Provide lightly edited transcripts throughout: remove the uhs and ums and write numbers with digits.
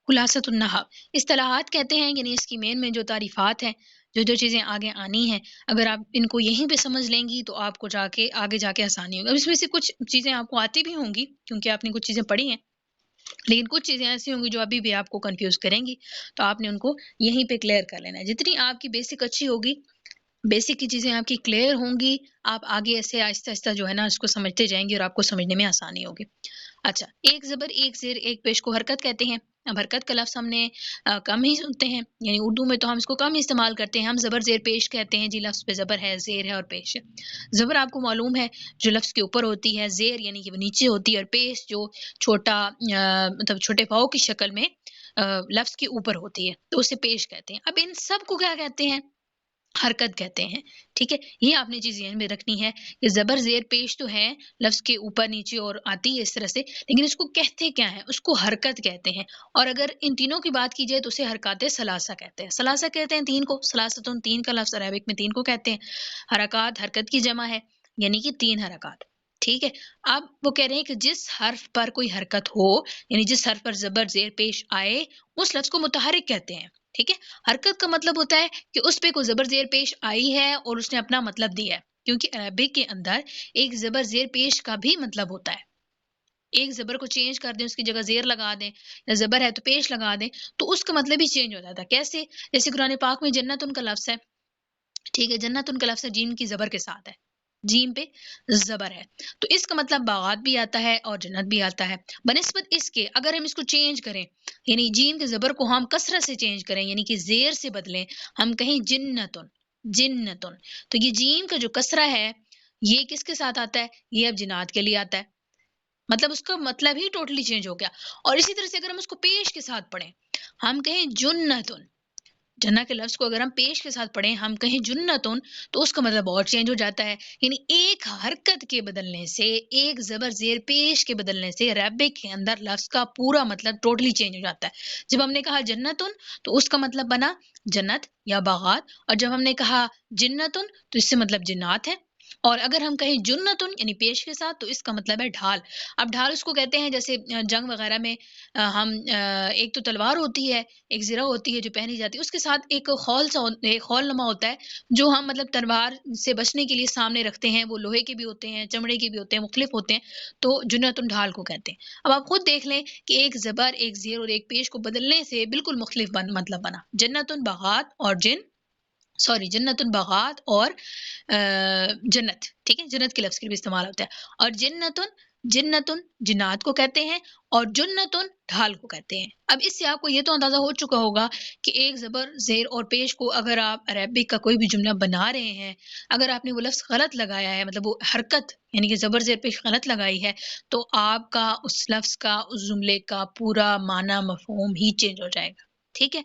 خلاصۃ النحو اصطلاحات کہتے ہیں، یعنی اس کی مین میں جو تعریفات ہیں، جو چیزیں آگے آنی ہیں، اگر آپ ان کو یہیں پہ سمجھ لیں گی تو آپ کو آگے جا کے آسانی ہوگی۔ اب اس میں سے کچھ چیزیں آپ کو آتی بھی ہوں گی کیونکہ آپ نے کچھ چیزیں پڑھی ہیں، لیکن کچھ چیزیں ایسی ہوں گی جو ابھی بھی آپ کو کنفیوز کریں گی، تو آپ نے ان کو یہیں پہ کلیئر کر لینا ہے۔ جتنی آپ کی بیسک اچھی ہوگی، بیسک کی چیزیں آپ کی کلیئر ہوں گی، آپ آگے ایسے آہستہ آہستہ جو ہے نا اس کو سمجھتے جائیں گے اور آپ کو سمجھنے میں آسانی ہوگی۔ اچھا، ایک زبر ایک زیر ایک پیش کو حرکت کہتے ہیں۔ اب حرکت کا لفظ ہم نے کم ہی سنتے ہیں، یعنی اردو میں تو ہم اس کو کم استعمال کرتے ہیں، ہم زبر زیر پیش کہتے ہیں جی، لفظ پہ زبر ہے، زیر ہے اور پیش ہے۔ زبر آپ کو معلوم ہے جو لفظ کے اوپر ہوتی ہے، زیر یعنی کہ وہ نیچے ہوتی ہے، اور پیش جو چھوٹا مطلب چھوٹے پاؤں کی شکل میں لفظ کے اوپر ہوتی ہے، تو اسے پیش کہتے ہیں۔ اب ان سب کو کیا کہتے ہیں؟ حرکت کہتے ہیں، ٹھیک ہے؟ یہ آپ نے چیز ذہن میں رکھنی ہے کہ زبر زیر پیش تو ہے، لفظ کے اوپر نیچے اور آتی ہے اس طرح سے، لیکن اس کو کہتے کیا ہے؟ اس کو حرکت کہتے ہیں۔ اور اگر ان تینوں کی بات کی جائے تو اسے حرکات ثلاثہ کہتے ہیں۔ ثلاثہ کہتے ہیں تین کو، ثلاثتن تین کا لفظ عربک میں تین کو کہتے ہیں۔ حرکات حرکت کی جمع ہے، یعنی کہ تین حرکات، ٹھیک ہے؟ اب وہ کہہ رہے ہیں کہ جس حرف پر کوئی حرکت ہو، یعنی جس حرف پر زبر زیر پیش آئے، اس لفظ کو متحرک کہتے ہیں، ٹھیک ہے؟ حرکت کا مطلب ہوتا ہے کہ اس پہ کوئی زبر زیر پیش آئی ہے اور اس نے اپنا مطلب دیا ہے، کیونکہ عربک کے اندر ایک زبر زیر پیش کا بھی مطلب ہوتا ہے۔ ایک زبر کو چینج کر دیں، اس کی جگہ زیر لگا دیں، یا زبر ہے تو پیش لگا دیں، تو اس کا مطلب ہی چینج ہو جاتا ہے۔ کیسے؟ جیسے قرآن پاک میں جنت ان کا لفظ ہے، ٹھیک ہے؟ جنت ان کا لفظ ہے، جیم کی زبر کے ساتھ ہے، جیم پہ زبر ہے، تو اس کا مطلب باغات بھی آتا ہے اور جنت بھی آتا ہے۔ بنسبت اس کے اگر ہم اس کو چینج کریں، یعنی جیم کے زبر کو ہم کسرت سے چینج کریں، یعنی کہ زیر سے بدلیں، ہم کہیں جنتن، جنتن، تو یہ جیم کا جو کسرہ ہے یہ کس کے ساتھ آتا ہے؟ یہ اب جنات کے لیے آتا ہے، مطلب اس کا مطلب ہی ٹوٹلی چینج ہو گیا۔ اور اسی طرح سے اگر ہم اس کو پیش کے ساتھ پڑھیں، ہم کہیں جنتن، جنہ کے لفظ کو اگر ہم پیش کے ساتھ پڑھیں، ہم کہیں جنتن، تو اس کا مطلب اور چینج ہو جاتا ہے۔ یعنی ایک حرکت کے بدلنے سے، ایک زبر زیر پیش کے بدلنے سے عربک کے اندر لفظ کا پورا مطلب ٹوٹلی چینج ہو جاتا ہے۔ جب ہم نے کہا جنتن تو اس کا مطلب بنا جنت یا باغات، اور جب ہم نے کہا جنتن تو اس سے مطلب جنات ہے، اور اگر ہم کہیں جنتن یعنی پیش کے ساتھ تو اس کا مطلب ہے ڈھال۔ اب ڈھال اس کو کہتے ہیں جیسے جنگ وغیرہ میں ہم ایک تو تلوار ہوتی ہے، ایک زرہ ہوتی ہے جو پہنی جاتی ہے، اس کے ساتھ ایک خول نما ہوتا ہے جو ہم مطلب تلوار سے بچنے کے لیے سامنے رکھتے ہیں، وہ لوہے کے بھی ہوتے ہیں، چمڑے کے بھی ہوتے ہیں، مختلف ہوتے ہیں، تو جنتن ڈھال کو کہتے ہیں۔ اب آپ خود دیکھ لیں کہ ایک زبر ایک زیر اور ایک پیش کو بدلنے سے بالکل مختلف مطلب بنا، جنتن باغات اور جنتن باغات اور جنت، ٹھیک ہے؟ جنت کے لفظ کے بھی استعمال ہوتا ہے، اور جنتن جنات کو کہتے ہیں، اور جنتن ڈھال کو کہتے ہیں۔ اب اس سے آپ کو یہ تو اندازہ ہو چکا ہوگا کہ ایک زبر زیر اور پیش کو اگر آپ عربک کا کوئی بھی جملہ بنا رہے ہیں، اگر آپ نے وہ لفظ غلط لگایا ہے، مطلب وہ حرکت یعنی کہ زبر زیر پیش غلط لگائی ہے، تو آپ کا اس لفظ کا، اس جملے کا پورا معنی مفہوم ہی چینج ہو جائے گا، ٹھیک ہے؟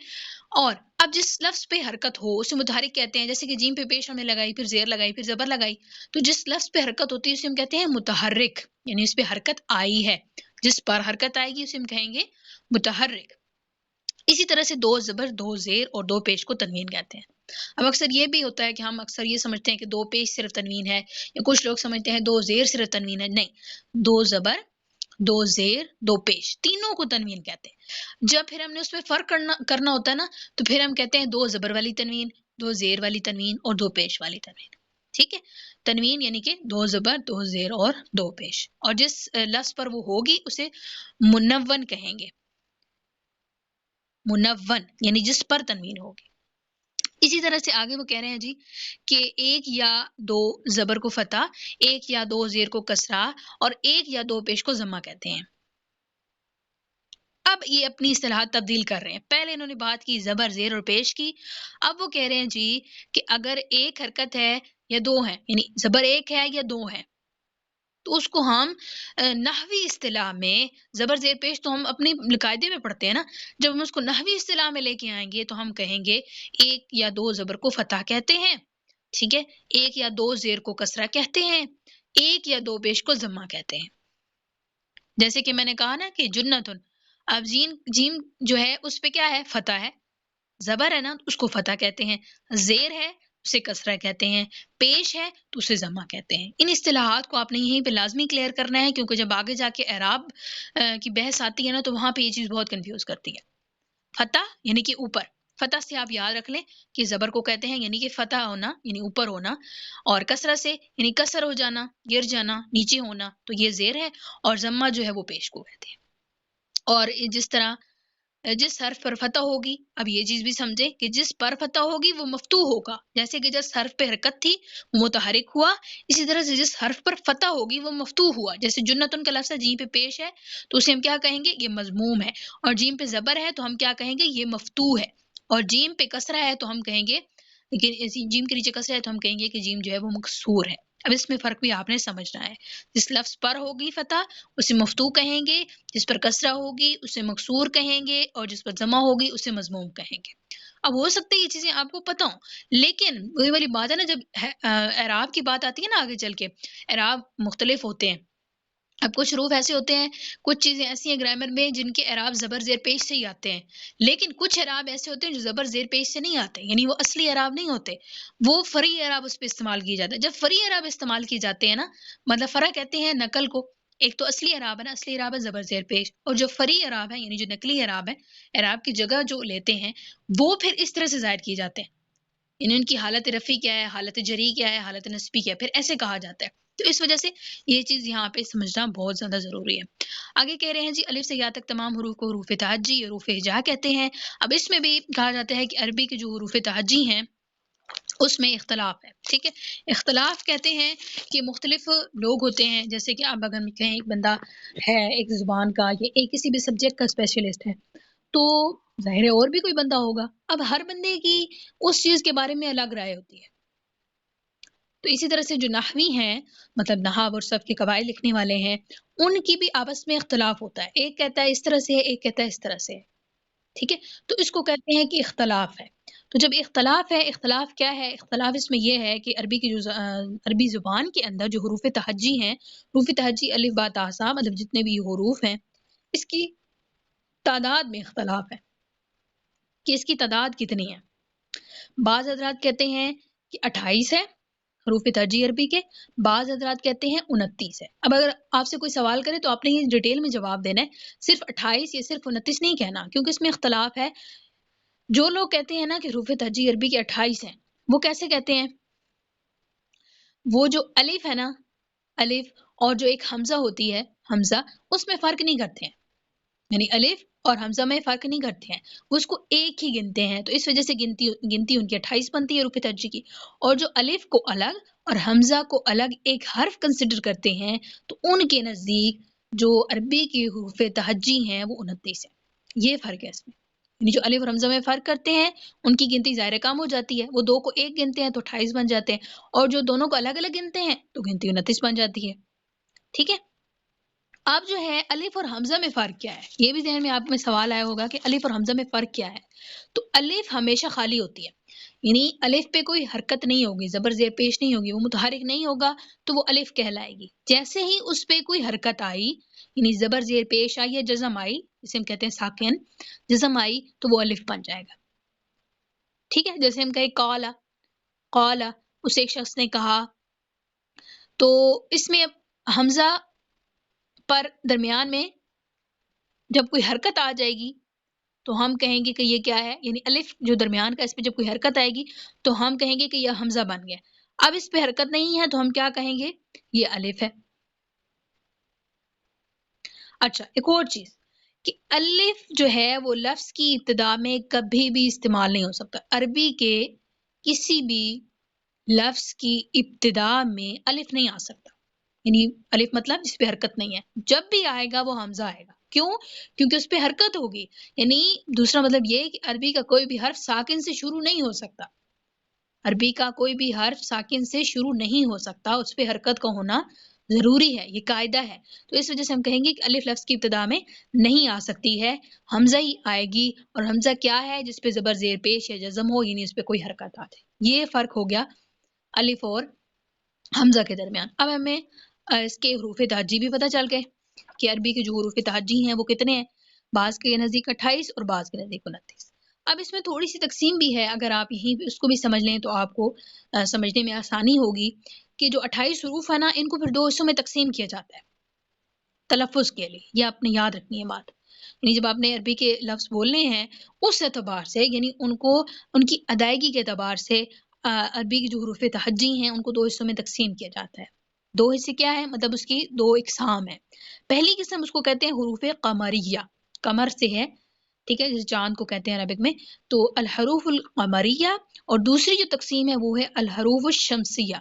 اور اب جس لفظ پہ حرکت ہو اسے متحرک کہتے ہیں، جیسے کہ جیم پہ پیش ہم نے لگائی، پھر زیر لگائی، پھر زبر لگائی، تو جس لفظ پہ حرکت ہوتی ہے اسے ہم کہتے ہیں متحرک، یعنی اس پہ حرکت آئی ہے، جس پر حرکت آئے گی اسے ہم کہیں گے متحرک۔ اسی طرح سے دو زبر دو زیر اور دو پیش کو تنوین کہتے ہیں۔ اب اکثر یہ بھی ہوتا ہے کہ ہم اکثر یہ سمجھتے ہیں کہ دو پیش صرف تنوین ہے، یا کچھ لوگ سمجھتے ہیں دو زیر صرف تنوین ہے، نہیں، دو زبر دو زیر دو پیش تینوں کو تنوین کہتے ہیں۔ جب پھر ہم نے اس میں فرق کرنا ہوتا ہے نا، تو پھر ہم کہتے ہیں دو زبر والی تنوین، دو زیر والی تنوین اور دو پیش والی تنوین، ٹھیک ہے؟ تنوین یعنی کہ دو زبر دو زیر اور دو پیش، اور جس لفظ پر وہ ہوگی اسے منون کہیں گے، منون یعنی جس پر تنوین ہوگی۔ اسی طرح سے آگے وہ کہہ رہے ہیں جی کہ ایک یا دو زبر کو فتح، ایک یا دو زیر کو کسرہ، اور ایک یا دو پیش کو ضمہ کہتے ہیں۔ اب یہ اپنی اصطلاحات تبدیل کر رہے ہیں، پہلے انہوں نے بات کی زبر زیر اور پیش کی، اب وہ کہہ رہے ہیں جی کہ اگر ایک حرکت ہے یا دو ہے، یعنی زبر ایک ہے یا دو ہے، تو اس کو ہم نحوی اصطلاح میں، زبر زیر پیش تو ہم اپنی قاعدے میں پڑھتے ہیں نا، جب ہم اس کو نحوی اصطلاح میں لے کے آئیں گے تو ہم کہیں گے ایک یا دو زبر کو فتح کہتے ہیں، ٹھیک ہے؟ ایک یا دو زیر کو کسرہ کہتے ہیں، ایک یا دو پیش کو ضمہ کہتے ہیں۔ جیسے کہ میں نے کہا نا کہ جنتن، اب جیم جو ہے اس پہ کیا ہے؟ فتح ہے، زبر ہے نا اس کو فتح کہتے ہیں، زیر ہے اسے کسرہ کہتے ہیں، پیش ہے تو اسے ضمہ کہتے ہیں۔ ان اصطلاحات کو آپ نے یہیں پہ لازمی کلیئر کرنا ہے، کیونکہ جب آگے جا کے اعراب کی بحث آتی ہے نا تو وہاں پہ یہ چیز بہت کنفیوز کرتی ہے۔ فتح یعنی کہ اوپر، فتح سے آپ یاد رکھ لیں کہ زبر کو کہتے ہیں یعنی کہ فتح ہونا یعنی اوپر ہونا، اور کسرہ سے یعنی کسر ہو جانا، گر جانا، نیچے ہونا، تو یہ زیر ہے، اور ضمہ جو ہے وہ پیش کو کہتے ہیں۔ اور جس طرح جس حرف پر فتح ہوگی، اب یہ چیز بھی سمجھے کہ جس پر فتح ہوگی وہ مفتوح ہوگا، جیسے کہ جس حرف پہ حرکت تھی وہ متحرک ہوا، اسی طرح سے جس حرف پر فتح ہوگی وہ مفتوح ہوا، جیسے جنتن کا لفظ جیم پہ پیش ہے تو اسے ہم کیا کہیں گے، یہ مضموم ہے، اور جیم پہ زبر ہے تو ہم کیا کہیں گے، یہ مفتوح ہے، اور جیم پہ کسرہ ہے تو ہم کہیں گے، لیکن جیم کے نیچے کسرہ ہے تو ہم کہیں گے کہ جیم جو ہے وہ مکسور ہے۔ اب اس میں فرق بھی آپ نے سمجھنا ہے، جس لفظ پر ہوگی فتح اسے مفتوح کہیں گے، جس پر کسرہ ہوگی اسے مکسور کہیں گے، اور جس پر ضمہ ہوگی اسے مضموم کہیں گے۔ اب ہو سکتا ہے یہ چیزیں آپ کو پتہ ہوں، لیکن وہی والی بات ہے نا، جب اعراب کی بات آتی ہے نا آگے چل کے، اعراب مختلف ہوتے ہیں۔ اب کچھ حروف ایسے ہوتے ہیں، کچھ چیزیں ایسی ہیں گرامر میں جن کے اعراب زبر زیر پیش سے ہی آتے ہیں، لیکن کچھ اعراب ایسے ہوتے ہیں جو زبر زیر پیش سے نہیں آتے، یعنی وہ اصلی اعراب نہیں ہوتے، وہ فرعی اعراب اس پہ استعمال کیے جاتے ہیں۔ جب فرعی اعراب استعمال کیے جاتے ہیں نا، مطلب فرع کہتے ہیں نقل کو، ایک تو اصلی اعراب ہے نا، اصلی اعراب ہے زبر زیر پیش، اور جو فرعی اعراب ہے یعنی جو نقلی اعراب ہے، اعراب کی جگہ جو لیتے ہیں وہ پھر اس طرح سے ظاہر کیے جاتے ہیں، یعنی ان کی حالت رفعی کیا ہے، حالت جری کیا ہے، حالت نصبی کیا ہے، پھر ایسے کہا جاتا ہے۔ تو اس وجہ سے یہ چیز یہاں پہ سمجھنا بہت زیادہ ضروری ہے۔ آگے کہہ رہے ہیں جی الف سے یا تک تمام حروف کو حروف تہجی، حروف ہجا کہتے ہیں۔ اب اس میں بھی کہا جاتا ہے کہ عربی کے جو حروف تہجی ہیں اس میں اختلاف ہے، ٹھیک ہے۔ اختلاف کہتے ہیں کہ مختلف لوگ ہوتے ہیں، جیسے کہ آپ اگر کہیں ایک بندہ ہے ایک زبان کا یا ایک کسی بھی سبجیکٹ کا اسپیشلسٹ ہے، تو ظاہر ہے اور بھی کوئی بندہ ہوگا، اب ہر بندے کی اس چیز کے بارے میں الگ رائے ہوتی ہے۔ تو اسی طرح سے جو نحوی ہیں، مطلب نحو اور صرف کے قواعد لکھنے والے ہیں، ان کی بھی آپس میں اختلاف ہوتا ہے، ایک کہتا ہے اس طرح سے ہے، ایک کہتا ہے اس طرح سے ہے، ٹھیک ہے۔ تو اس کو کہتے ہیں کہ اختلاف ہے۔ تو جب اختلاف ہے، اختلاف کیا ہے؟ اختلاف اس میں یہ ہے کہ عربی کی جو عربی زبان کے اندر جو حروف تہجی ہیں، حروف تہجی الف با تا ثا، مطلب جتنے بھی حروف ہیں، اس کی تعداد میں اختلاف ہے کہ اس کی تعداد کتنی ہے۔ بعض حضرات کہتے ہیں کہ 28 ہے حروف تہجی عربی کے، بعض حضرات کہتے ہیں 29 ہے۔ اب اگر آپ سے کوئی سوال کرے تو آپ نے یہ ڈیٹیل میں جواب دینا ہے، صرف 28 یا صرف 29 نہیں کہنا، کیونکہ اس میں اختلاف ہے۔ جو لوگ کہتے ہیں نا کہ حروف تہجی عربی کے 28 ہیں، وہ کیسے کہتے ہیں؟ وہ جو الف ہے نا، الف اور جو ایک حمزہ ہوتی ہے، حمزہ، اس میں فرق نہیں کرتے ہیں، یعنی الف اور حمزہ میں فرق نہیں کرتے ہیں، وہ اس کو ایک ہی گنتے ہیں، تو اس وجہ سے گنتی ان کی 28 بنتی ہے حروف تہجی کی۔ اور جو الف کو الگ اور حمزہ کو الگ ایک حرف کنسیڈر کرتے ہیں، تو ان کے نزدیک جو عربی کی حروف تہجی ہیں وہ 29 ہیں۔ یہ فرق ہے اس میں، یعنی جو الف اور حمزہ میں فرق کرتے ہیں ان کی گنتی ظاہر کام ہو جاتی ہے، وہ دو کو ایک گنتے ہیں تو 28 بن جاتے ہیں، اور جو دونوں کو الگ الگ گنتے ہیں تو گنتی 29 بن جاتی ہے، ٹھیک ہے۔ اب جو ہے الف اور حمزہ میں فرق کیا ہے، یہ بھی ذہن میں آپ میں سوال آیا ہوگا کہ الف اور حمزہ میں فرق کیا ہے۔ تو الف ہمیشہ خالی ہوتی ہے، یعنی الف پہ کوئی حرکت نہیں ہوگی، زبر زیر پیش نہیں ہوگی، وہ متحرک نہیں ہوگا تو وہ الف کہلائے گی۔ جیسے ہی اس پہ کوئی حرکت آئی، یعنی زبر زیر پیش آئی یا جزم آئی، جسے ہم کہتے ہیں ساکن، جزم آئی تو وہ الف بن جائے گا، ٹھیک ہے۔ جیسے ہم کہیں قالا، قالا، اسے ایک شخص نے کہا، تو اس میں اب حمزہ پر درمیان میں جب کوئی حرکت آ جائے گی تو ہم کہیں گے کہ یہ کیا ہے، یعنی الف جو درمیان کا، اس پہ جب کوئی حرکت آئے گی تو ہم کہیں گے کہ یہ حمزہ بن گیا۔ اب اس پہ حرکت نہیں ہے تو ہم کیا کہیں گے، یہ الف ہے۔ اچھا، ایک اور چیز کہ الف جو ہے وہ لفظ کی ابتدا میں کبھی بھی استعمال نہیں ہو سکتا۔ عربی کے کسی بھی لفظ کی ابتدا میں الف نہیں آ سکتا، یعنی الف مطلب جس پہ حرکت نہیں ہے، جب بھی آئے گا وہ حمزہ آئے گا۔ کیوں؟ کیونکہ اس پہ حرکت ہوگی، یعنی دوسرا مطلب یہ کہ عربی کا کوئی بھی حرف ساکن سے شروع نہیں ہو سکتا، عربی کا کوئی بھی حرف ساکن سے شروع نہیں ہو سکتا، اس پہ حرکت کا ہونا ضروری ہے، یہ قاعدہ ہے۔ تو اس وجہ سے ہم کہیں گے کہ الف لفظ کی ابتدا میں نہیں آ سکتی ہے، حمزہ ہی آئے گی، اور حمزہ کیا ہے؟ جس پہ زبر زیر پیش یا جزم ہو، یعنی اس پہ کوئی حرکت آ جائے۔ یہ فرق ہو گیا الف اور حمزہ کے درمیان۔ اب ہمیں اس کے حروف تہجی بھی پتہ چل گئے کہ عربی کے جو حروف تہجی ہیں وہ کتنے ہیں، بعض کے نزدیک 28 اور بعض کے نزدیک 29۔ اب اس میں تھوڑی سی تقسیم بھی ہے، اگر آپ یہیں اس کو بھی سمجھ لیں تو آپ کو سمجھنے میں آسانی ہوگی کہ جو 28 حروف ہے نا، ان کو پھر 2 حصوں میں تقسیم کیا جاتا ہے تلفظ کے لیے، یہ آپ نے یاد رکھنی ہے بات۔ یعنی جب آپ نے عربی کے لفظ بولنے ہیں اس اعتبار سے، یعنی ان کو ان کی ادائیگی کے اعتبار سے عربی کی جو حروف تہجی ہیں ان کو 2 حصوں میں تقسیم کیا جاتا ہے۔ 2 حصے کیا ہیں؟ مطلب اس کی 2 اقسام ہیں۔ پہلی قسم اس کو کہتے ہیں حروف قمریہ، قمر سے ہے، ٹھیک ہے، جس چاند کو کہتے ہیں عربک میں، تو الحروف القمریہ، اور دوسری جو تقسیم ہے وہ ہے الحروف الشمسیہ،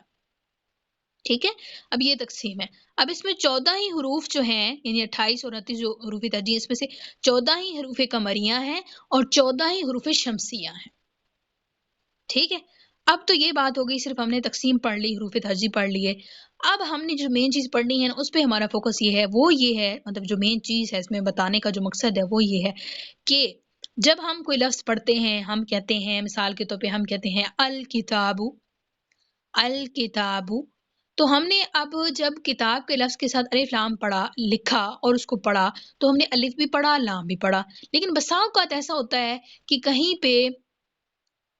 ٹھیک ہے۔ اب یہ تقسیم ہے، اب اس میں 14 ہی حروف جو ہیں، یعنی 28 اور 29 جو حروف تہجی ہیں، اس میں سے 14 ہی حروف قمریہ ہیں اور 14 ہی حروف شمسیہ ہیں، ٹھیک ہے۔ اب تو یہ بات ہو گئی، صرف ہم نے تقسیم پڑھ لی، حروف تہجی پڑھ لی ہے۔ اب ہم نے جو مین چیز پڑھنی ہے نا، اس پہ ہمارا فوکس یہ ہے، وہ یہ ہے، مطلب جو مین چیز ہے اس میں بتانے کا جو مقصد ہے وہ یہ ہے کہ جب ہم کوئی لفظ پڑھتے ہیں، ہم کہتے ہیں، مثال کے طور پہ ہم کہتے ہیں الکتاب، الکتاب، تو ہم نے اب جب کتاب کے لفظ کے ساتھ الف لام پڑھا، لکھا اور اس کو پڑھا، تو ہم نے الف بھی پڑھا، لام بھی پڑھا، لیکن بسا اوقات ایسا ہوتا ہے کہ کہیں پہ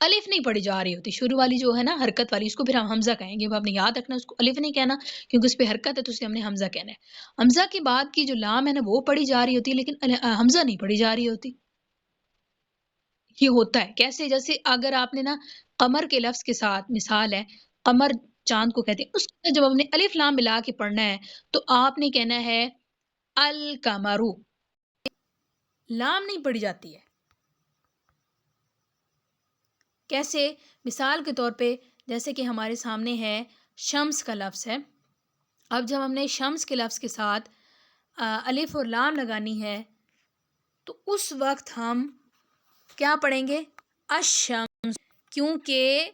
الف نہیں پڑھی جا رہی ہوتی، شروع والی جو ہے نا حرکت والی، اس کو پھر ہم حمزہ کہیں گے، وہ آپ نے یاد رکھنا، اس کو الف نہیں کہنا کیونکہ اس پہ حرکت ہے، تو اسے ہم نے حمزہ کہنا ہے۔ حمزہ کے بعد کی جو لام ہے نا وہ پڑھی جا رہی ہوتی ہے، لیکن حمزہ نہیں پڑھی جا رہی ہوتی۔ یہ ہوتا ہے کیسے؟ جیسے اگر آپ نے نا قمر کے لفظ کے ساتھ، مثال ہے قمر چاند کو کہتے ہیں، اس کے ساتھ جب ہم نے الف لام ملا کے پڑھنا ہے تو آپ نے کہنا ہے القمرو، لام نہیں پڑھی جاتی ہے۔ کیسے؟ مثال کے طور پہ جیسے کہ ہمارے سامنے ہے شمس کا لفظ ہے، اب جب ہم نے شمس کے لفظ کے ساتھ الف اور لام لگانی ہے تو اس وقت ہم کیا پڑھیں گے؟ الشمس، کیونکہ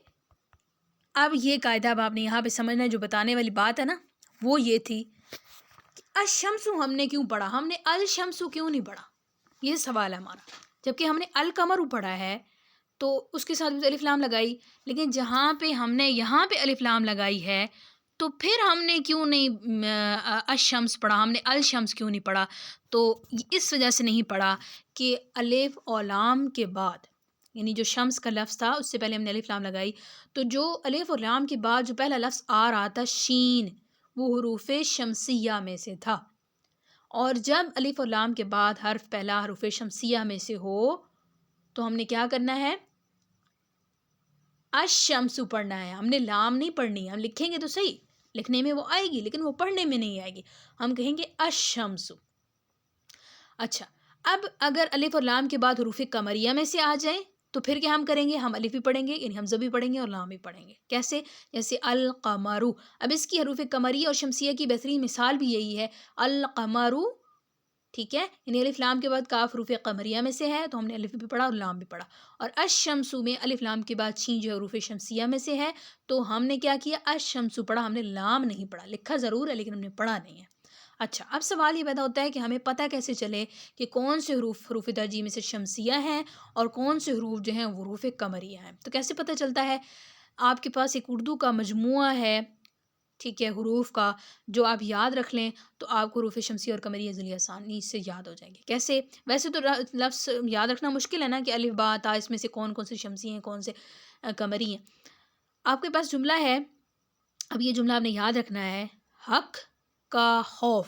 اب یہ قاعدہ اب آپ نے یہاں پہ سمجھنا ہے، جو بتانے والی بات ہے نا وہ یہ تھی کہ الشمسو ہم نے کیوں پڑھا، ہم نے الشمسو کیوں نہیں پڑھا، یہ سوال ہے ہمارا، جبکہ ہم نے القمرو پڑھا ہے تو اس کے ساتھ بھی الف لام لگائی، لیکن جہاں پہ ہم نے یہاں پہ الف لام لگائی ہے تو پھر ہم نے کیوں نہیں الشمس پڑھا، ہم نے الشمس کیوں نہیں پڑھا؟ تو اس وجہ سے نہیں پڑھا کہ الف اور لام کے بعد، یعنی جو شمس کا لفظ تھا اس سے پہلے ہم نے الف لام لگائی، تو جو الف اور لام کے بعد جو پہلا لفظ آ رہا تھا شین، وہ حروف شمسیہ میں سے تھا، اور جب الف اور لام کے بعد حرف پہلا حروف شمسیہ میں سے ہو تو ہم نے کیا کرنا ہے؟ الشمسو پڑھنا ہے، ہم نے لام نہیں پڑھنی، ہم لکھیں گے تو صحیح، لکھنے میں وہ آئے گی لیکن وہ پڑھنے میں نہیں آئے گی، ہم کہیں گے الشمسو۔ اچھا، اب اگر الف اور لام کے بعد حروف قمریہ میں سے آ جائیں تو پھر کیا ہم کریں گے؟ ہم الف بھی پڑھیں گے، یعنی حمزہ بھی پڑھیں گے اور لام بھی پڑھیں گے۔ کیسے؟ جیسے القمرو، اب اس کی حروف قمریہ اور شمسیہ کی بہترین مثال بھی یہی ہے، القمرو، ٹھیک ہے، یعنی الف لام کے بعد کاف حروف قمریہ میں سے ہے تو ہم نے الف بھی پڑھا اور لام بھی پڑھا، اور الشمسو میں الف لام کے بعد شین جو حروف شمسیہ میں سے ہے تو ہم نے کیا کیا؟ الشمسو پڑھا، ہم نے لام نہیں پڑھا، لکھا ضرور ہے لیکن ہم نے پڑھا نہیں ہے۔ اچھا، اب سوال یہ پیدا ہوتا ہے کہ ہمیں پتہ کیسے چلے کہ کون سے حروف تہجی میں سے شمسیہ ہیں اور کون سے حروف جو ہیں وہ حروف قمریہ ہیں؟ تو کیسے پتہ چلتا ہے؟ آپ کے پاس ایک اردو کا مجموعہ ہے، ٹھیک ہے، حروف کا، جو آپ یاد رکھ لیں تو آپ کو حروف شمسیہ اور قمریہ ذریعے آسانی سے یاد ہو جائیں گے۔ کیسے؟ ویسے تو لفظ یاد رکھنا مشکل ہے نا کہ الف با تا، اس میں سے کون کون سے شمسی ہیں کون سے قمری ہیں۔ آپ کے پاس جملہ ہے، اب یہ جملہ آپ نے یاد رکھنا ہے، حق کا خوف،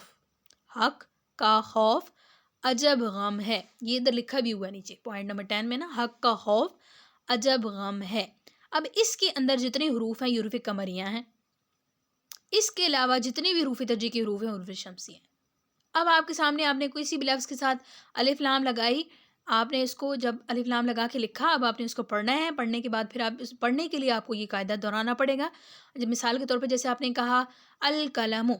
حق کا خوف عجب غم ہے، یہ ادھر لکھا بھی ہوا ہے نیچے پوائنٹ نمبر 10 میں نا، حق کا خوف عجب غم ہے۔ اب اس کے اندر جتنے حروف ہیں یہ حروف قمریہ ہیں، اس کے علاوہ جتنے بھی حروف تہجی کے حروف ہیں حروف شمسی ہیں۔ اب آپ کے سامنے آپ نے کسی بھی لفظ کے ساتھ الف لام لگائی، آپ نے اس کو جب الف لام لگا کے لکھا، اب آپ نے اس کو پڑھنا ہے، پڑھنے کے بعد پھر آپ اس پڑھنے کے لیے آپ کو یہ قاعدہ دہرانا پڑے گا۔ جب مثال کے طور پہ جیسے آپ نے کہا القلم،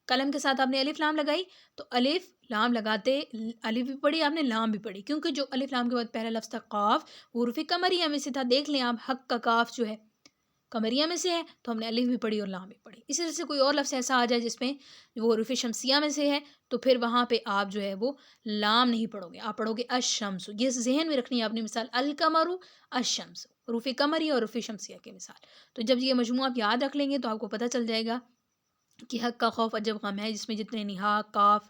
قلم کے ساتھ آپ نے الف لام لگائی تو الف لام لگاتے الف بھی پڑھی آپ نے، لام بھی پڑھی، کیونکہ جو الف لام کے بعد پہلا لفظ تھا قاف، وہ حروف قمریہ میں سے تھا، دیکھ لیں آپ، حق کا کاف جو ہے قمریہ میں سے ہے تو ہم نے الف بھی پڑھی اور لام بھی پڑھی۔ اسی طرح سے کوئی اور لفظ ایسا آ جائے جس میں وہ حروف شمسیہ میں سے ہے تو پھر وہاں پہ آپ جو ہے وہ لام نہیں پڑھو گے، آپ پڑھو گے الشمس، یہ ذہن میں رکھنی ہے آپ نے مثال، القمرو الشمس، حروف قمریہ اور حروف شمسیہ کی مثال۔ تو جب یہ مجموعہ آپ یاد رکھ لیں گے تو آپ کو پتہ چل جائے گا کہ حق کا خوف عجب غم ہے، جس میں جتنے نہا، کاف،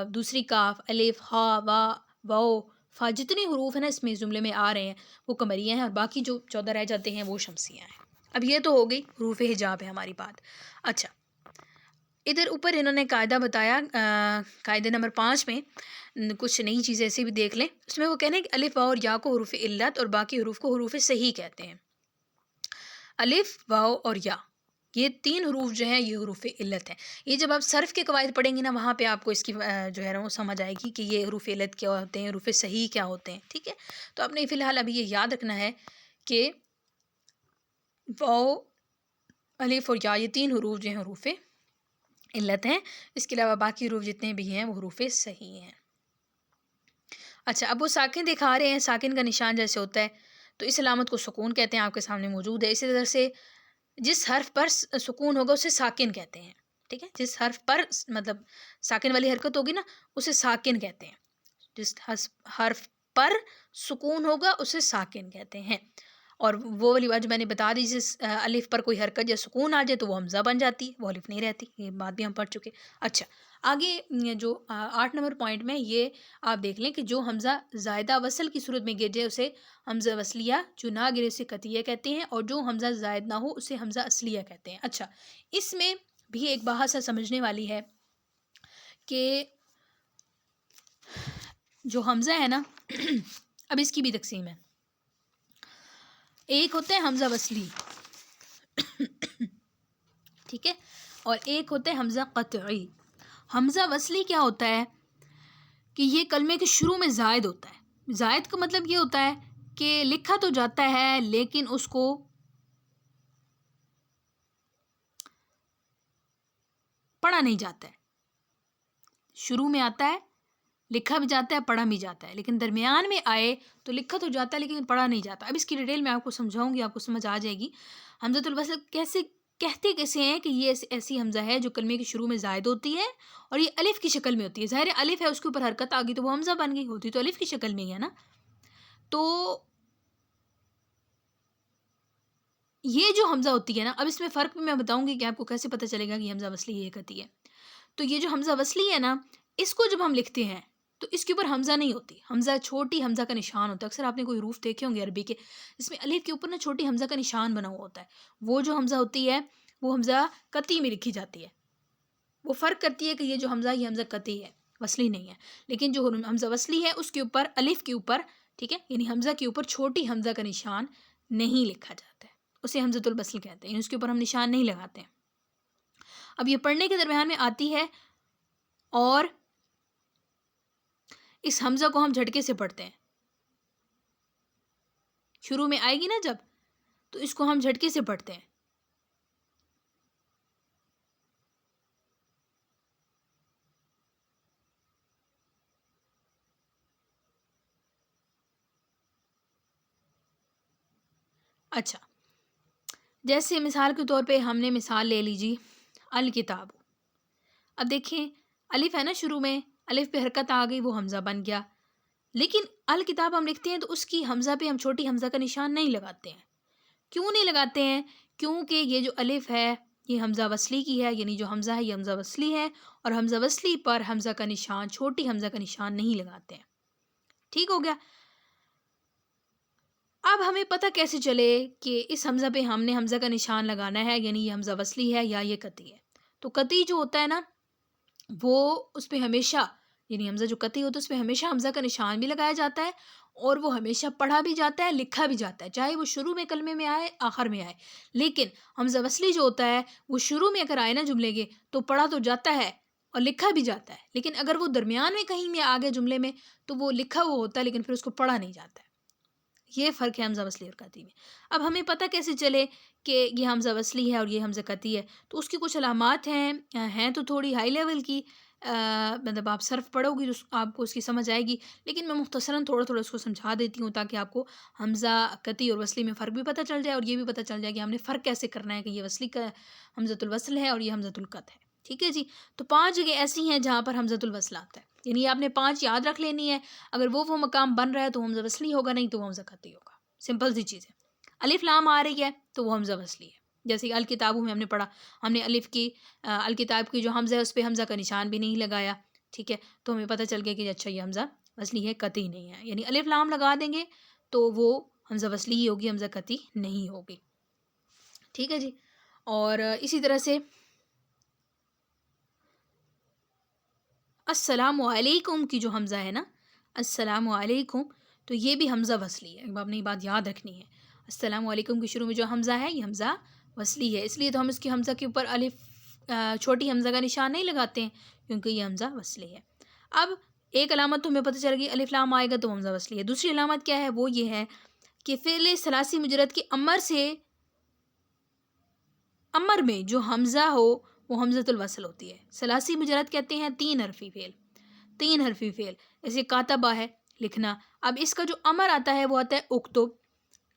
دوسری کاف، الف، ہا، وا، واو، فا، جتنے حروف ہیں نا اس میں جملے میں آ رہے ہیں وہ قمریہ ہیں، اور باقی جو 14 رہ جاتے ہیں وہ شمسیہ ہیں۔ اب یہ تو ہو گئی حروف حجاب ہے ہماری بات۔ اچھا، ادھر اوپر انہوں نے قاعدہ بتایا، قاعدے نمبر 5 میں کچھ نئی چیزیں ایسے بھی دیکھ لیں. اس میں وہ کہنے کہ الف واو اور یا کو حروف علت اور باقی حروف کو حروف صحیح کہتے ہیں. الف واو اور یا یہ 3 حروف جو ہیں یہ حروف علت ہیں. یہ جب آپ صرف کے قواعد پڑھیں گے نا وہاں پہ آپ کو اس کی جو ہے نا وہ سمجھ آئے گی کہ یہ حروف علت کیا ہوتے ہیں, حروف صحیح کیا ہوتے ہیں. ٹھیک ہے, تو آپ نے فی الحال ابھی یہ یاد رکھنا ہے کہ واو, الف اور یا یہ 3 حروف جو ہیں حروف علت ہیں. اس کے علاوہ باقی حروف جتنے بھی ہیں وہ حروف صحیح ہیں. اچھا, اب وہ ساکن دکھا رہے ہیں. ساکن کا نشان جیسے ہوتا ہے تو اس علامت کو سکون کہتے ہیں, آپ کے سامنے موجود ہے. اسی طرح سے جس حرف پر سکون ہوگا اسے ساکن کہتے ہیں. ٹھیک ہے, جس حرف پر مطلب ساکن والی حرکت ہوگی نا اسے ساکن کہتے ہیں. جس حرف پر سکون ہوگا اسے ساکن کہتے ہیں. اور وہ والی بات جو میں نے بتا دی, جس الف پر کوئی حرکت یا سکون آ جائے تو وہ حمزہ بن جاتی ہے, وہ الف نہیں رہتی. یہ بات بھی ہم پڑھ چکے. اچھا, آگے جو 8 نمبر پوائنٹ میں یہ آپ دیکھ لیں کہ جو حمزہ زائدہ وصل کی صورت میں گر جائے اسے حمزہ وصلیہ, جو نہ گرے اسے قطعیہ کہتے ہیں, اور جو حمزہ زائد نہ ہو اسے حمزہ اصلیہ کہتے ہیں. اچھا, اس میں بھی ایک بحث سمجھنے والی ہے کہ جو حمزہ ہے نا اب اس کی بھی تقسیم ہے. ایک ہوتا ہے حمزہ وصلی, ٹھیک ہے, اور ایک ہوتا ہے حمزہ قطعی. حمزہ وصلی کیا ہوتا ہے کہ یہ کلمے کے شروع میں زائد ہوتا ہے. زائد کا مطلب یہ ہوتا ہے کہ لکھا تو جاتا ہے لیکن اس کو پڑھا نہیں جاتا ہے. شروع میں آتا ہے, لکھا بھی جاتا ہے, پڑھا بھی جاتا ہے, لیکن درمیان میں آئے تو لکھا تو جاتا ہے لیکن پڑھا نہیں جاتا. اب اس کی ڈیٹیل میں آپ کو سمجھاؤں گی, آپ کو سمجھ آ جائے گی. حمزۃ الوصل کیسے کہتے کیسے ہیں کہ یہ ایسی حمزہ ہے جو کلمے کے شروع میں زائد ہوتی ہے اور یہ الف کی شکل میں ہوتی ہے. ظاہر الف ہے, اس کے اوپر حرکت آ گئی تو وہ حمزہ بن گئی, ہوتی تو الف کی شکل میں ہی ہے نا. تو یہ جو حمزہ ہوتی ہے نا, اب اس میں فرق بھی میں بتاؤں گی کہ آپ کو کیسے پتہ چلے گا کہ حمزہ وصلی یہ کہتی ہے. تو یہ جو حمزہ وصلی ہے نا, اس کو جب ہم لکھتے ہیں تو اس کے اوپر حمزہ نہیں ہوتی. حمزہ چھوٹی حمزہ کا نشان ہوتا ہے. اکثر آپ نے کوئی حروف دیکھے ہوں گے عربی کے, اس میں الف کے اوپر نا چھوٹی حمزہ کا نشان بنا ہوا ہوتا ہے. وہ جو حمزہ ہوتی ہے وہ حمزہ قطعی میں لکھی جاتی ہے. وہ فرق کرتی ہے کہ یہ جو حمزہ یہ حمزہ قطعی ہے, وصلی نہیں ہے. لیکن جو حمزہ وصلی ہے اس کے اوپر الف کے اوپر, ٹھیک ہے, یعنی حمزہ کے اوپر چھوٹی حمزہ کا نشان نہیں لکھا جاتا ہے, اسے حمزۃ الوصل کہتے ہیں. یعنی اس کے اوپر ہم نشان نہیں لگاتے ہیں. اب یہ پڑھنے کے درمیان میں آتی ہے اور اس حمزہ کو ہم جھٹکے سے پڑھتے ہیں. شروع میں آئے گی نا جب, تو اس کو ہم جھٹکے سے پڑھتے ہیں. اچھا, جیسے مثال کے طور پہ ہم نے مثال لے لیجی الکتاب. اب دیکھیں الف ہے نا شروع میں, الف پہ حرکت آ گئی وہ حمزہ بن گیا. لیکن الکتاب ہم لکھتے ہیں تو اس کی حمزہ پہ ہم چھوٹی حمزہ کا نشان نہیں لگاتے ہیں. کیوں نہیں لگاتے ہیں؟ کیونکہ یہ جو الف ہے یہ حمزہ وصلی کی ہے, یعنی جو حمزہ ہے یہ حمزہ وصلی ہے, اور حمزہ وصلی پر حمزہ کا نشان, چھوٹی حمزہ کا نشان نہیں لگاتے ہیں. ٹھیک ہو گیا. اب ہمیں پتہ کیسے چلے کہ اس حمزہ پہ ہم نے حمزہ کا نشان لگانا ہے, یعنی یہ حمزہ وصلی ہے یا یہ قطعی ہے. تو قطعی جو ہوتا ہے نا وہ اس پہ ہمیشہ, یعنی حمزہ جو قطعی ہوتا ہے اس پہ ہمیشہ حمزہ کا نشان بھی لگایا جاتا ہے اور وہ ہمیشہ پڑھا بھی جاتا ہے, لکھا بھی جاتا ہے, چاہے وہ شروع میں کلمے میں آئے آخر میں آئے. لیکن حمزہ وصلی جو ہوتا ہے وہ شروع میں اگر آئے نا جملے کے تو پڑھا تو جاتا ہے اور لکھا بھی جاتا ہے. لیکن اگر وہ درمیان میں کہیں میں آ گیا جملے میں تو وہ لکھا ہوا ہوتا ہے لیکن پھر اس کو پڑھا نہیں جاتا ہے. یہ فرق ہے حمزہ وصلی اور قطعی میں. اب ہمیں پتہ کیسے چلے کہ یہ حمزہ وصلی ہے اور یہ حمزہ قطعی ہے؟ تو اس کی کچھ علامات ہیں تو تھوڑی ہائی لیول کی, مطلب آپ صرف پڑھو گی تو آپ کو اس کی سمجھ آئے گی, لیکن میں مختصراً تھوڑا تھوڑا اس کو سمجھا دیتی ہوں تاکہ آپ کو حمزہ قطعی اور وصلی میں فرق بھی پتہ چل جائے اور یہ بھی پتہ چل جائے کہ ہم نے فرق کیسے کرنا ہے کہ یہ وصلی کا حمزۃ الوصل ہے اور یہ حمزۃ القطع ہے. ٹھیک ہے جی. تو 5 جگہ ایسی ہیں جہاں پر حمزۃ الوصل آتا ہے, یعنی آپ نے 5 یاد رکھ لینی ہے. اگر وہ مقام بن رہا ہے تو حمزہ وصلی ہوگا, نہیں تو وہ حمزہ قطعی ہوگا. سمپل سی چیز ہے. الف لام آ رہی ہے تو وہ حمزہ وصلی ہے. جیسے کہ الکتابوں میں ہم نے پڑھا, ہم نے الف کی الکتاب کی جو حمزہ ہے اس پہ حمزہ کا نشان بھی نہیں لگایا. ٹھیک ہے, تو ہمیں پتہ چل گیا کہ اچھا یہ حمزہ وصلی ہے, قطعی نہیں ہے. یعنی الف لام لگا دیں گے تو وہ حمزہ وصلی ہی ہوگی, حمزہ قطعی نہیں ہوگی. ٹھیک ہے جی. اور اسی طرح سے السلام علیکم کی جو حمزہ ہے نا، السلام علیکم، تو یہ بھی حمزہ وصلی ہے، آپ نے یہ بات یاد رکھنی ہے۔ السلام علیکم کے شروع میں جو حمزہ ہے یہ حمزہ وصلی ہے، اس لیے تو ہم اس کی حمزہ کے اوپر الف چھوٹی حمزہ کا نشان نہیں لگاتے ہیں، کیونکہ یہ حمزہ وصلی ہے۔ اب ایک علامت تو ہمیں پتہ چل گئی، الف لام آئے گا تو حمزہ وصلی ہے۔ دوسری علامت کیا ہے؟ وہ یہ ہے کہ فعل ثلاثی مجرد کے امر میں جو حمزہ ہو وہ حمزۃ الوصل ہوتی ہے۔ ثلاثی مجرد کہتے ہیں تین حرفی فعل، جیسے کاتبہ ہے لکھنا، اب اس کا جو امر آتا ہے وہ آتا ہے اکتب،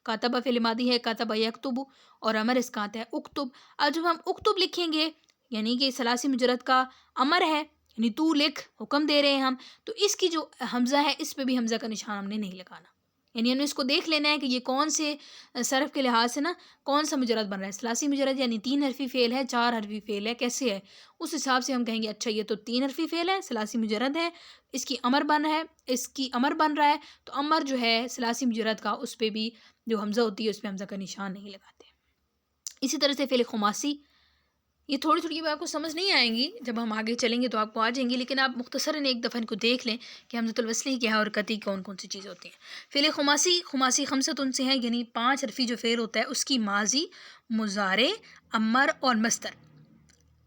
کاتبہ فعل ماضی ہے، کاتبہ یکتب، اور امر اس کا آتا ہے اکتب۔ اب جب ہم اکتب لکھیں گے یعنی کہ ثلاثی مجرد کا امر ہے، یعنی تو لکھ، حکم دے رہے ہیں ہم، تو اس کی جو حمزہ ہے اس پہ بھی حمزہ کا نشان ہم نے نہیں لگانا، یعنی ہمیں اس کو دیکھ لینا ہے کہ یہ کون سے صرف کے لحاظ سے نا کون سا مجرد بن رہا ہے۔ ثلاثی مجرد یعنی تین حرفی فعل ہے، چار حرفی فعل ہے، کیسے ہے، اس حساب سے ہم کہیں گے اچھا یہ تو تین حرفی فعل ہے، ثلاثی مجرد ہے، اس کی امر بن رہا ہے، تو امر جو ہے ثلاثی مجرد کا اس پہ بھی جو حمزہ ہوتی ہے اس پہ حمزہ کا نشان نہیں لگاتے۔ اسی طرح سے فعل خماسی، یہ تھوڑی تھوڑی آپ کو سمجھ نہیں آئیں گی، جب ہم آگے چلیں گے تو آپ کو آ جائیں گی، لیکن آپ مختصراً ایک دفعہ ان کو دیکھ لیں کہ حمزۃ الوصلی کیا ہے اور قطعی کون کون سی چیزیں ہوتی ہیں۔ فعل خماسی خمسۃ ان سے ہیں، یعنی پانچ حرفی جو فعل ہوتا ہے اس کی ماضی، مضارع، امر اور مصدر،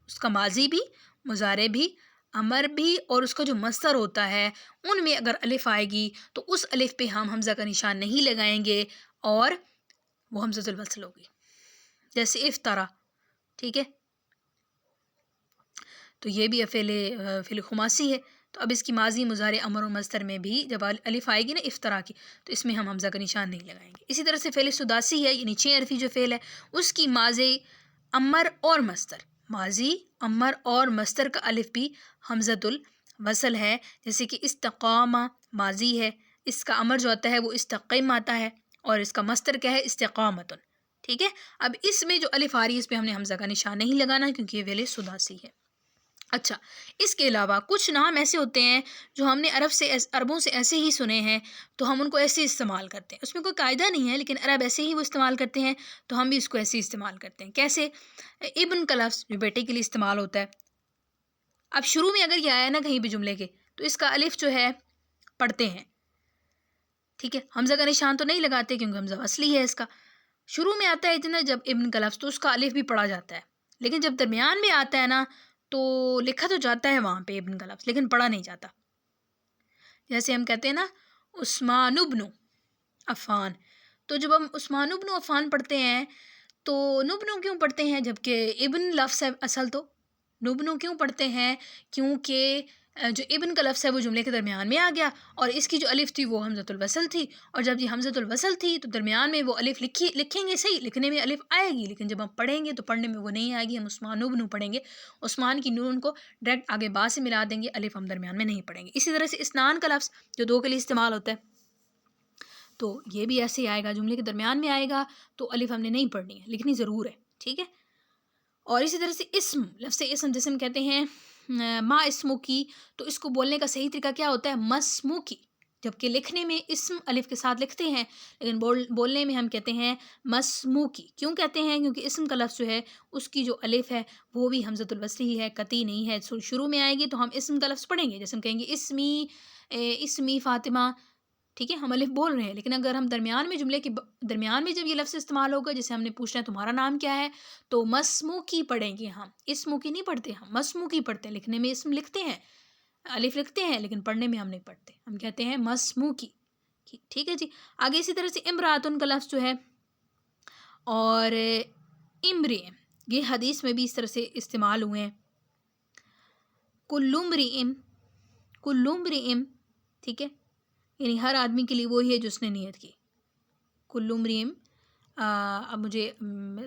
اس کا ماضی بھی، مضارع بھی، امر بھی، اور اس کا جو مصدر ہوتا ہے ان میں اگر الف آئے گی تو اس الف پہ ہم حمزہ کا نشان نہیں لگائیں گے اور وہ حمزۃ الوصل ہوگی، جیسے افطرا، ٹھیک ہے، تو یہ بھی فعل خماسی ہے۔ تو اب اس کی ماضی، مضارع، امر اور مصدر میں بھی جب الف آئے گی نا افطرا کی، تو اس میں ہم حمزہ کا نشان نہیں لگائیں گے۔ اسی طرح سے فعل سداسی ہے، یعنی چھ حرفی جو فعل ہے اس کی ماضی، امر اور مصدر، ماضی، امر اور مصدر کا الف بھی حمزۃ الوصل ہے، جیسے کہ استقامہ ماضی ہے، اس کا امر جو آتا ہے وہ استقیم آتا ہے، اور اس کا مصدر کیا ہے؟ استقامت، ٹھیک ہے۔ اب اس میں جو الف آ رہی ہے اس پہ ہم نے حمزہ کا نشان نہیں لگانا کیونکہ یہ فعل سداسی ہے۔ اچھا، اس کے علاوہ کچھ نام ایسے ہوتے ہیں جو ہم نے عربوں سے ایسے ہی سنے ہیں تو ہم ان کو ایسے استعمال کرتے ہیں، اس میں کوئی قاعدہ نہیں ہے لیکن عرب ایسے ہی وہ استعمال کرتے ہیں تو ہم بھی اس کو ایسے ہی استعمال کرتے ہیں۔ کیسے؟ ابن کا لفظ جو بیٹے کے لیے استعمال ہوتا ہے، اب شروع میں اگر یہ آیا نا کہیں بھی جملے کے تو اس کا الف جو ہے پڑھتے ہیں، ٹھیک ہے، حمزہ کا نشان تو نہیں لگاتے کیونکہ حمزہ اصلی ہے، اس کا شروع میں آتا ہے اتنا جب ابن کا لفظ تو اس کا الف بھی پڑھا جاتا ہے، لیکن جب درمیان میں آتا ہے نا تو لکھا تو جاتا ہے وہاں پہ ابن کا لفظ لیکن پڑھا نہیں جاتا۔ جیسے ہم کہتے ہیں نا عثمان ابن عفان، تو جب ہم عثمان ابن عفان پڑھتے ہیں تو نبنو کیوں پڑھتے ہیں جبکہ ابن لفظ ہے اصل؟ تو نبنو کیوں پڑھتے ہیں؟ کیونکہ جو ابن کا لفظ ہے وہ جملے کے درمیان میں آ گیا اور اس کی جو الف تھی وہ حمزۃ الوصل تھی، اور جب یہ حمزۃ الوصل تھی تو درمیان میں وہ الف لکھیں گے، صحیح لکھنے میں الف آئے گی لیکن جب ہم پڑھیں گے تو پڑھنے میں وہ نہیں آئے گی، ہم عثمان ابن پڑھیں گے، عثمان کی نون کو ڈائریکٹ آگے با سے ملا دیں گے، الف ہم درمیان میں نہیں پڑھیں گے۔ اسی طرح سے اسنان کا لفظ جو دو کے لیے استعمال ہوتا ہے تو یہ بھی ایسے ہی آئے گا، جملے کے درمیان میں آئے گا تو الف ہم نے نہیں پڑھنی ہے، لکھنی ضرور ہے، ٹھیک ہے۔ اور اسی طرح سے اسم، لفظ اسم جسے ہم کہتے ہیں ما اسمو کی، تو اس کو بولنے کا صحیح طریقہ کیا ہوتا ہے؟ مسمو کی، جبکہ لکھنے میں اسم الف کے ساتھ لکھتے ہیں لیکن بولنے میں ہم کہتے ہیں مسمو کی۔ کیوں کہتے ہیں؟ کیونکہ اسم کا لفظ جو ہے اس کی جو الف ہے وہ بھی حمزۃ الوصل ہی ہے، قطعی نہیں ہے، شروع میں آئے گی تو ہم اسم کا لفظ پڑھیں گے، جیسے ہم کہیں گے اسمی فاطمہ، ٹھیک ہے، ہم الف بول رہے ہیں، لیکن اگر ہم درمیان میں جملے کے درمیان میں جب یہ لفظ استعمال ہوگا، جیسے ہم نے پوچھنا ہے تمہارا نام کیا ہے، تو مسمو کی پڑھیں گے ہم، اسمو کی نہیں پڑھتے، ہم مسمو کی پڑھتے ہیں، لکھنے میں اسم لکھتے ہیں، الف لکھتے ہیں لیکن پڑھنے میں ہم نہیں پڑھتے، ہم کہتے ہیں مسمو کی، ٹھیک ہے جی۔ آگے اسی طرح سے امراتن کا لفظ جو ہے اور امرئ، یہ حدیث میں بھی اس طرح سے استعمال ہوئے ہیں، کل امرئ، ٹھیک ہے، یعنی ہر آدمی کے لیے وہی ہے جو اس نے نیت کی، کل امرئ، اب مجھے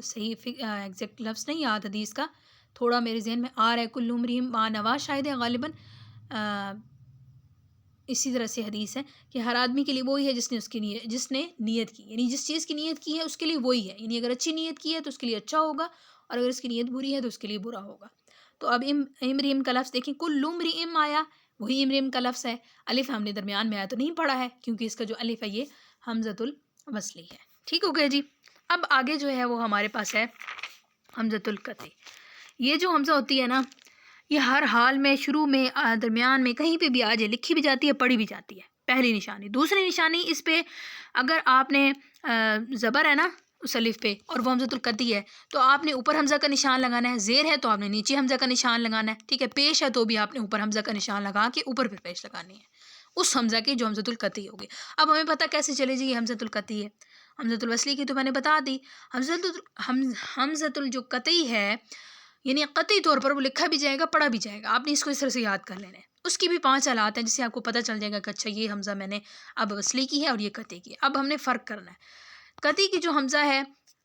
صحیح ایگزیکٹ لفظ نہیں یاد حدیث کا، تھوڑا میرے ذہن میں آ رہا ہے، کل امرئ ما نوا شاید ہے غالباً، اسی طرح سے حدیث ہے کہ ہر آدمی کے لیے وہی ہے جس نے نیت کی، یعنی جس چیز کی نیت کی ہے اس کے لیے وہی ہے، یعنی اگر اچھی نیت کی ہے تو اس کے لیے اچھا ہوگا اور اگر اس کی نیت بری ہے تو اس کے لیے برا ہوگا۔ تو اب امرئ کا لفظ دیکھیں، کل امرئ آیا، وہی امرئ کا لفظ ہے، الف ہم نے درمیان میں آیا تو نہیں پڑھا ہے کیونکہ اس کا جو الف ہے یہ حمزۃ الوصلی ہے، ٹھیک ہو گیا جی۔ اب آگے جو ہے وہ ہمارے پاس ہے حمزۃ القطع، یہ جو حمزہ ہوتی ہے نا یہ ہر حال میں، شروع میں، درمیان میں، کہیں پہ بھی آ جائے، لکھی بھی جاتی ہے، پڑھی بھی جاتی ہے، پہلی نشانی۔ دوسری نشانی اس پہ اگر آپ نے زبر ہے نا اس الف پہ اور وہ حمزۃ القطعی ہے تو آپ نے اوپر حمزہ کا نشان لگانا ہے، زیر ہے تو آپ نے نیچے حمزہ کا نشان لگانا ہے، ٹھیک ہے، پیش ہے تو بھی آپ نے اوپر حمزہ کا نشان لگا کے اوپر پھر پیش لگانی ہے اس حمزہ کی جو حمزۃ القطعی ہوگی۔ اب ہمیں پتہ کیسے چلے جی یہ حمزۃ القطعی ہے؟ حمزۃ الوصلی کی تو میں نے بتا دی۔ حمزۃ جو قطعی ہے یعنی قطعی طور پر وہ لکھا بھی جائے گا، پڑھا بھی جائے گا، آپ نے اس کو اس طرح سے یاد کر لینا ہے۔ اس کی بھی 5 علامات ہیں جس سے آپ کو پتہ چل جائے گا کہ اچھا یہ حمزہ میں نے اب وصلی کی ہے اور یہ قطعی کی ہے۔ اب ہم نے فرق کرنا ہے، قطعی کی جو حمزہ ہے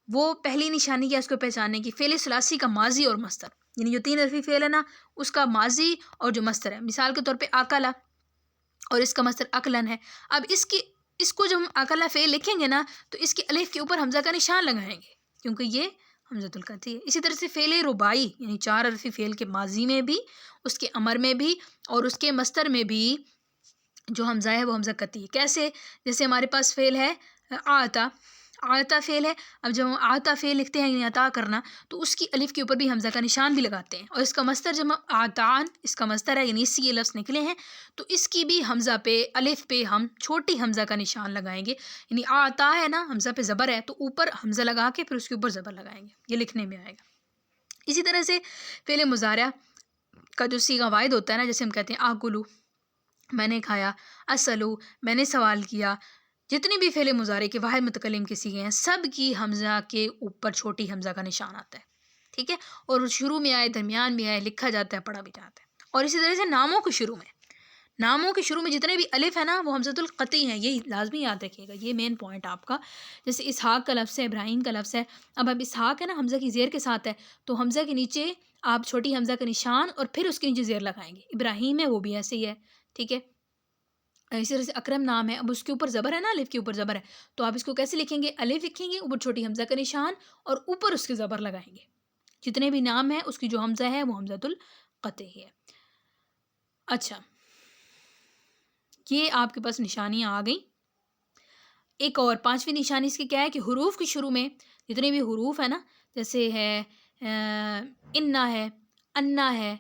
وہ پہلی نشانی کیا اس کو پہچاننے کی، فعل ثلاثی کا ماضی اور مصدر، یعنی جو 3 حرفی فعل ہے نا اس کا ماضی اور جو مصدر ہے، مثال کے طور پہ اکلا اور اس کا مصدر اکلن ہے۔ اب اس کو جب ہم اکلا فعل لکھیں گے نا تو اس کی الف کے اوپر حمزہ کا نشان لگائیں گے کیونکہ یہ حمزۃ القطعی ہے۔ اسی طرح سے فعل رباعی یعنی 4 حرفی فعل کے ماضی میں بھی، اس کے امر میں بھی اور اس کے مصدر میں بھی جو حمزہ ہے وہ حمزہ قطعی ہے۔ کیسے؟ جیسے ہمارے پاس فعل ہے آتا، آتا فعل ہے، اب جب ہم آتا فعل لکھتے ہیں یعنی عطا کرنا تو اس کی الف کے اوپر بھی حمزہ کا نشان بھی لگاتے ہیں، اور اس کا مصدر جب آتان اس کا مصدر ہے یعنی اس سے یہ لفظ نکلے ہیں تو اس کی بھی حمزہ پہ الف پہ ہم چھوٹی حمزہ کا نشان لگائیں گے، یعنی آتا ہے نا حمزہ پہ زبر ہے تو اوپر حمزہ لگا کے پھر اس کے اوپر زبر لگائیں گے، یہ لکھنے میں آئے گا۔ اسی طرح سے فعل مضارع کا جو صیغہ واحد ہوتا ہے نا، جیسے ہم کہتے ہیں آکلو میں نے کھایا، اسلو میں نے سوال کیا، جتنے بھی فعل مضارع کے واحد متکلم کے صیغے ہیں سب کی حمزہ کے اوپر چھوٹی حمزہ کا نشان آتا ہے، ٹھیک ہے، اور شروع میں آئے، درمیان میں آئے، لکھا جاتا ہے، پڑھا بھی جاتا ہے۔ اور اسی طرح سے ناموں کے شروع میں جتنے بھی الف ہے نا وہ حمزۃ القطعی ہیں، یہی لازمی یاد رکھیے گا، یہ مین پوائنٹ آپ کا۔ جیسے اسحاق کا لفظ ہے، ابراہیم کا لفظ ہے، اب اسحاق ہے نا حمزہ کی زیر کے ساتھ ہے تو حمزہ کے نیچے آپ چھوٹی حمزہ کا نشان اور پھر اس کے نیچے زیر لگائیں گے۔ ابراہیم ہے وہ بھی ایسے ہی ہے، ٹھیک ہے۔ اسی طرح سے اکرم نام ہے، اب اس کے اوپر زبر ہے نا، الف کے اوپر زبر ہے تو آپ اس کو کیسے لکھیں گے؟ الف لکھیں گے، اوپر چھوٹی حمزہ کا نشان اور اوپر اس کے زبر لگائیں گے۔ جتنے بھی نام ہیں اس کی جو حمزہ ہے وہ حمزۃ القطعی ہے۔ اچھا، یہ آپ کے پاس نشانیاں آ گئیں۔ ایک اور 5ویں نشانی اس کی کیا ہے کہ حروف کے شروع میں جتنے بھی حروف ہیں نا، جیسے ہے انا ہے، انا ہے،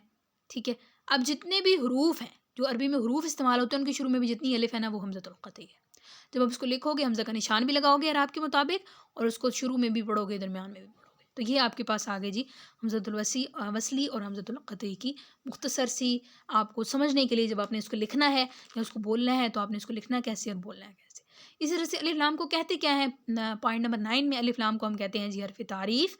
ٹھیک ہے، اب جتنے بھی حروف ہیں جو عربی میں حروف استعمال ہوتے ہیں ان کے شروع میں بھی جتنی الف ہے نا وہ حمزۃ القطعی ہے۔ جب آپ اس کو لکھو گے حمزہ کا نشان بھی لگاؤ گے اعراب کے مطابق اور اس کو شروع میں بھی پڑھو گے، درمیان میں بھی پڑھو گے، تو یہ آپ کے پاس آگے جی حمزۃ الوصلی اور حمزۃ القطعی کی مختصر سی آپ کو سمجھنے کے لیے جب آپ نے اس کو لکھنا ہے یا اس کو بولنا ہے تو آپ نے اس کو لکھنا کیسے اور بولنا ہے کیسے۔ اسی طرح سے الف لام کو کہتے کیا ہیں؟ پوائنٹ نمبر 9 میں الف لام کو ہم کہتے ہیں جی حرف تعریف،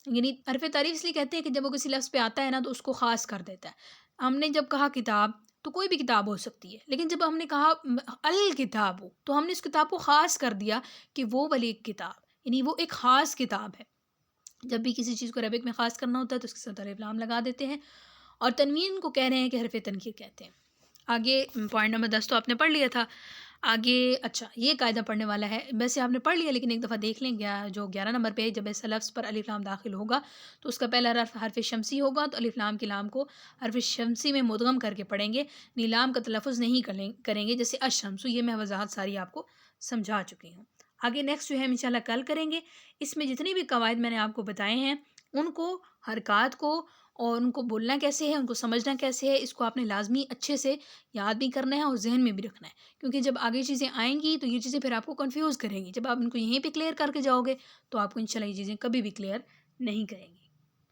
یعنی حرف تعریف اس لیے کہتے ہیں کہ جب وہ کسی لفظ پہ آتا ہے نا تو اس کو خاص کر دیتا ہے۔ ہم نے جب کہا کتاب تو کوئی بھی کتاب ہو سکتی ہے، لیکن جب ہم نے کہا الکتاب تو ہم نے اس کتاب کو خاص کر دیا کہ وہ والی کتاب، یعنی وہ ایک خاص کتاب ہے۔ جب بھی کسی چیز کو عربک میں خاص کرنا ہوتا ہے تو اس کے ساتھ الف لام لگا دیتے ہیں، اور تنوین کو کہہ رہے ہیں کہ حرف تنکیر کہتے ہیں۔ آگے پوائنٹ نمبر 10 تو آپ نے پڑھ لیا تھا، آگے اچھا یہ قاعدہ پڑھنے والا ہے، ویسے آپ نے پڑھ لیا لیکن ایک دفعہ دیکھ لیں گیا جو 11 نمبر پہ جب ایسا لفظ پر الف لام داخل ہوگا تو اس کا پہلا حرف شمسی ہوگا تو الف لام کے لام کو حرف شمسی میں مدغم کر کے پڑھیں گے، نیلام کا تلفظ نہیں کریں گے، جیسے الشمس، یہ میں وضاحت ساری آپ کو سمجھا چکی ہوں۔ آگے نیکسٹ جو ہے انشاءاللہ کل کریں گے، اس میں جتنی بھی قواعد میں نے آپ کو بتائے ہیں ان کو، حرکات کو اور ان کو بولنا کیسے ہے، ان کو سمجھنا کیسے ہے، اس کو آپ نے لازمی اچھے سے یاد بھی کرنا ہے اور ذہن میں بھی رکھنا ہے، کیونکہ جب آگے چیزیں آئیں گی تو یہ چیزیں پھر آپ کو کنفیوز کریں گی، جب آپ ان کو یہیں پہ کلیئر کر کے جاؤ گے تو آپ کو انشاءاللہ یہ چیزیں کبھی بھی کلیئر نہیں کریں گی۔